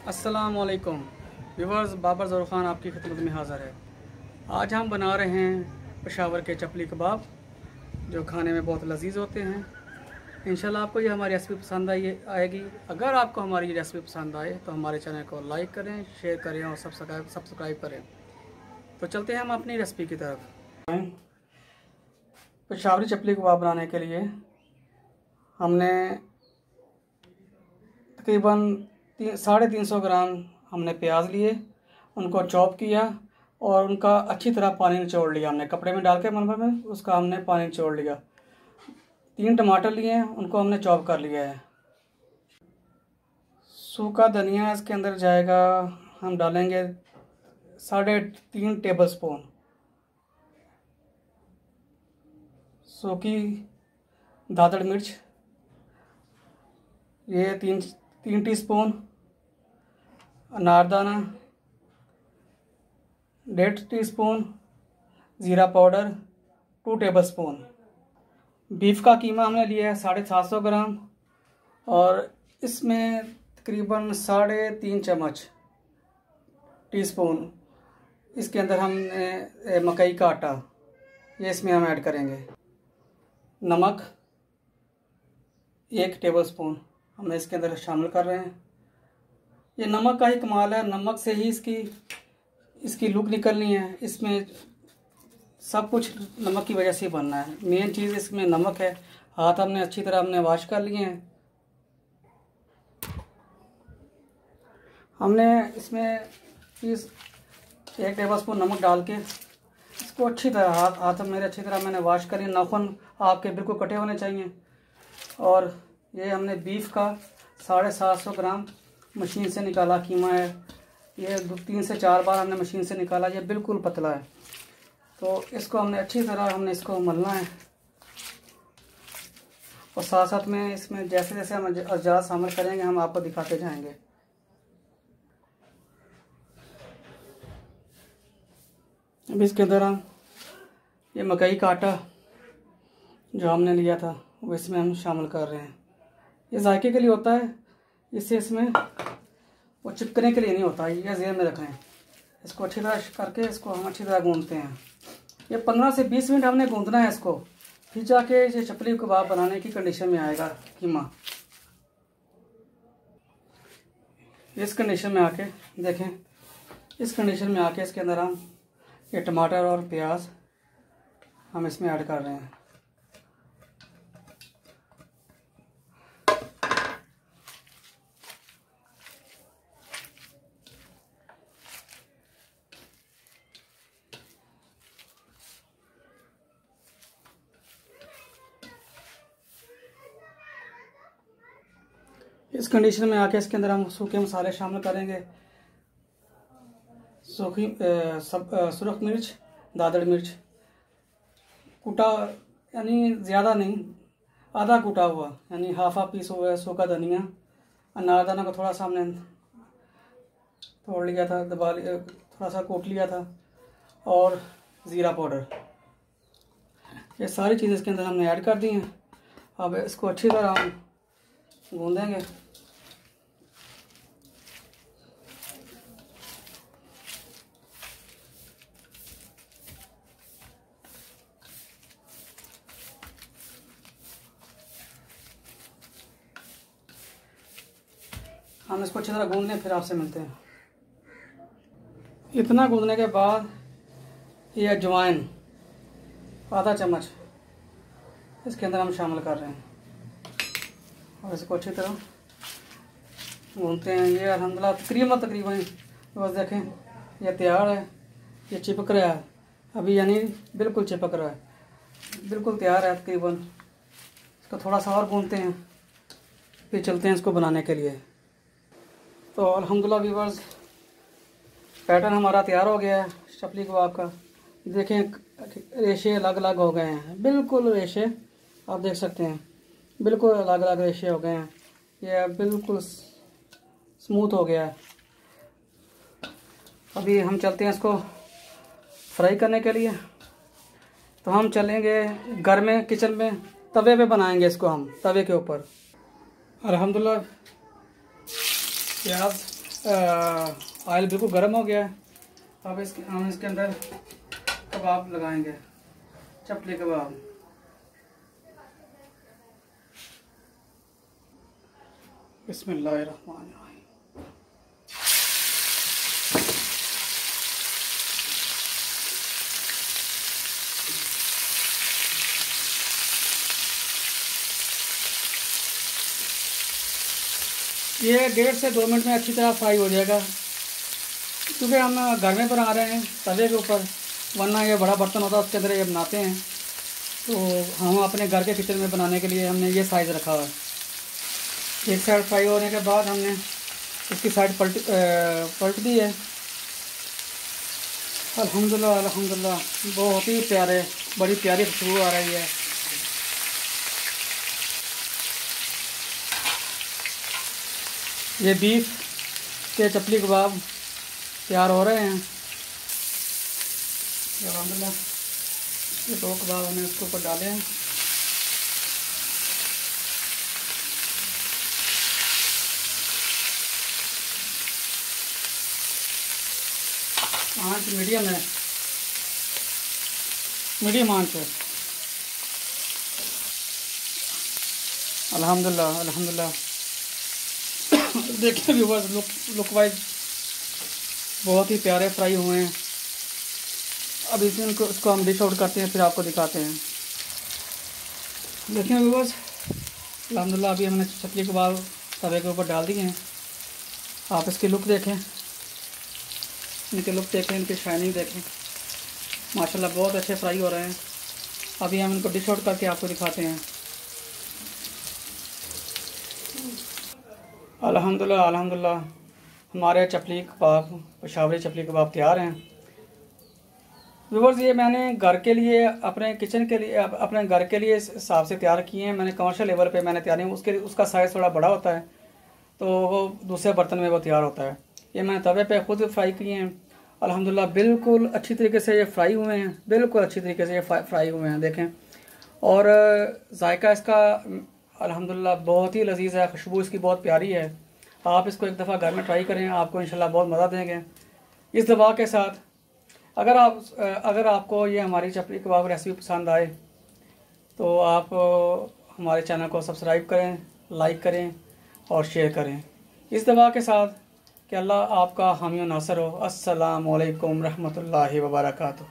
अस्सलामुअलैकुम व्यूवर्स, बाबर ज़रूर ख़ान आपकी खिदमत में हाज़िर है। आज हम बना रहे हैं पेशावर के चपली कबाब, जो खाने में बहुत लजीज होते हैं। इंशाल्लाह आपको ये हमारी रेसिपी पसंद आएगी। अगर आपको हमारी ये रेसिपी पसंद आए तो हमारे चैनल को लाइक करें, शेयर करें और सब्सक्राइब करें। तो चलते हैं हम अपनी रेसिपी की तरफ। पेशावरी चपली कबाब बनाने के लिए हमने तकरीबन 350 ग्राम हमने प्याज लिए, उनको चॉप किया और उनका अच्छी तरह पानी निचोड़ लिया। हमने कपड़े में डाल के मनभर में उसका हमने पानी निचोड़ लिया। 3 टमाटर लिए हैं, उनको हमने चॉप कर लिया है। सूखा धनिया इसके अंदर जाएगा, हम डालेंगे 3.5 टेबल स्पून। सूखी दादड़ मिर्च ये 3 टीस्पून। अनारदाना 1.5 टीस्पून। ज़ीरा पाउडर 2 टेबल स्पून। बीफ का कीमा हमने लिया है 750 ग्राम और इसमें तकरीबन 3.5 चम्मच टीस्पून इसके अंदर हमने मकई का आटा ये इसमें हम ऐड करेंगे। नमक 1 टेबल स्पून हम इसके अंदर शामिल कर रहे हैं। ये नमक का ही कमाल है, नमक से ही इसकी लुक निकलनी है। इसमें सब कुछ नमक की वजह से बनना है। मेन चीज़ इसमें नमक है। हाथ हमने अच्छी तरह वॉश कर लिए हैं। हमने इसमें 1 टेबल स्पून नमक डाल के इसको अच्छी तरह हाथ मेरे अच्छी तरह मैंने वॉश कर लिए। नाखून आपके बिल्कुल कटे होने चाहिए। और ये हमने बीफ का 750 ग्राम मशीन से निकाला कीमा है। ये 3 से 4 बार हमने मशीन से निकाला। ये बिल्कुल पतला है, तो इसको हमने अच्छी तरह इसको मलना है। और साथ साथ में इसमें जैसे जैसे हम अज्जा शामिल करेंगे हम आपको दिखाते जाएंगे। अब इसके अंदर हम ये मकई का आटा जो हमने लिया था वो इसमें हम शामिल कर रहे हैं। ये जायके के लिए होता है, इससे इसमें वो चिपकने के लिए नहीं होता। ये ज़हन में रखें। इसको अच्छी तरह करके इसको हम अच्छी तरह गूंदते हैं। ये 15 से 20 मिनट हमने गूंदना है इसको, फिर जाके ये चपली कबाब बनाने की कंडीशन में आएगा कीमा। इस कंडीशन में आके देखें, इस कंडीशन में आके इसके अंदर हम ये टमाटर और प्याज हम इसमें ऐड कर रहे हैं। इस कंडीशन में आके इसके अंदर हम सूखे मसाले शामिल करेंगे। सुरख मिर्च, दादड़ मिर्च कूटा, यानी ज़्यादा नहीं, आधा कूटा हुआ, यानी हाफ पीस हुआ है। सूखा धनिया, अनारदाना को थोड़ा सा हमने तोड़ लिया था, दबा लिया, थोड़ा सा कूट लिया था। और ज़ीरा पाउडर, ये सारी चीज़ें इसके अंदर हमने ऐड कर दी हैं। अब इसको अच्छी तरह हम गूंदेंगे। हम इसको अच्छी तरह गूंद लें, फिर आपसे मिलते हैं। इतना गूंदने के बाद ये अजवाइन आधा चम्मच इसके अंदर हम शामिल कर रहे हैं और इसको अच्छी तरह गूंदते हैं। ये अल्हम्दुलिल्लाह तकरीबन बस देखें ये तैयार है। ये चिपक रहा है अभी, यानी बिल्कुल चिपक रहा है, बिल्कुल तैयार है तकरीबन। इसको थोड़ा सा और गूंदते हैं, फिर चलते हैं इसको बनाने के लिए। तो अल्हम्दुलिल्लाह व्यूअर्स, पैटर्न हमारा तैयार हो गया है चपली कबाब का। देखें रेशे अलग अलग हो गए हैं, बिल्कुल रेशे आप देख सकते हैं, बिल्कुल अलग अलग रेशे हो गए हैं। ये बिल्कुल स्मूथ हो गया है। अभी हम चलते हैं इसको फ्राई करने के लिए। तो हम चलेंगे घर में, किचन में, तवे पे बनाएंगे इसको हम, तवे के ऊपर। अल्हम्दुलिल्लाह प्याज ऑयल बिल्कुल गर्म हो गया है। अब हम इसके अंदर कबाब लगाएंगे, चपली कबाब। बिस्मिल्लाहिर्रहमानिर्रहीम। ये 1.5 से 2 मिनट में अच्छी तरह फ्राई हो जाएगा, क्योंकि हम घर में बना रहे हैं तवे के ऊपर, वरना ये बड़ा बर्तन होता है उसके अंदर ये बनाते हैं। तो हम अपने घर के किचन में बनाने के लिए हमने ये साइज़ रखा हुआ है। एक साइड फ्राई होने के बाद हमने इसकी साइड पलट दी है। अल्हम्दुलिल्लाह अल्हम्दुलिल्लाह, बहुत ही प्यारे, बड़ी प्यारी खुशबू आ रही है। ये बीफ के चपली कबाब तैयार हो रहे हैं। अल्हम्दुलिल्लाह, ये 2 कबाब हमने उसके ऊपर डाले हैं। आँच मीडियम है, मीडियम आँच है। अल्हम्दुलिल्लाह अल्हम्दुलिल्लाह। देखिए व्यूअर्स, लुक वाइज बहुत ही प्यारे फ्राई हुए हैं। अब इसको हम डिश आउट करते हैं, फिर आपको दिखाते हैं। देखिए व्यूअर्स, अल्हम्दुलिल्लाह अभी हमने चपली कबाब तवे के ऊपर डाल दिए हैं। आप इसकी लुक देखें, इनके लुक देखें, इनकी शाइनिंग देखें, माशाल्लाह बहुत अच्छे फ्राई हो रहे हैं। अभी हम इनको डिश आउट करके आपको दिखाते हैं। अल्हम्दुलिल्लाह अल्हम्दुलिल्लाह, हमारे चपली कबाब, पेशावरी चपली कबाब तैयार हैं। व्यूअर्स, ये मैंने घर के लिए, अपने किचन के लिए, अपने घर के लिए इस हिसाब से तैयार किए हैं। मैंने कमर्शियल लेवल पे मैंने तैयार, उसका साइज़ थोड़ा बड़ा होता है, तो वो दूसरे बर्तन में वो तैयार होता है। ये मैंने तवे पे खुद फ्राई किए हैं। अल्हम्दुलिल्लाह बिल्कुल अच्छी तरीके से ये फ्राई हुए हैं, बिल्कुल अच्छी तरीके से ये फ्राई हुए हैं, देखें। और जायका इसका अल्हम्दुलिल्लाह बहुत ही लजीज़ है, खुशबू इसकी बहुत प्यारी है। आप इसको एक दफ़ा घर में ट्राई करें, आपको इंशाल्लाह बहुत मज़ा देंगे। इस दवा के साथ अगर आपको ये हमारी चपली कबाब रेसिपी पसंद आए तो आप हमारे चैनल को सब्सक्राइब करें, लाइक करें और शेयर करें। इस दवा के साथ कि अल्लाह आपका हामी नासर हो। अस्सलामु अलैकुम रहमतुल्लाहि व बरकातुहू।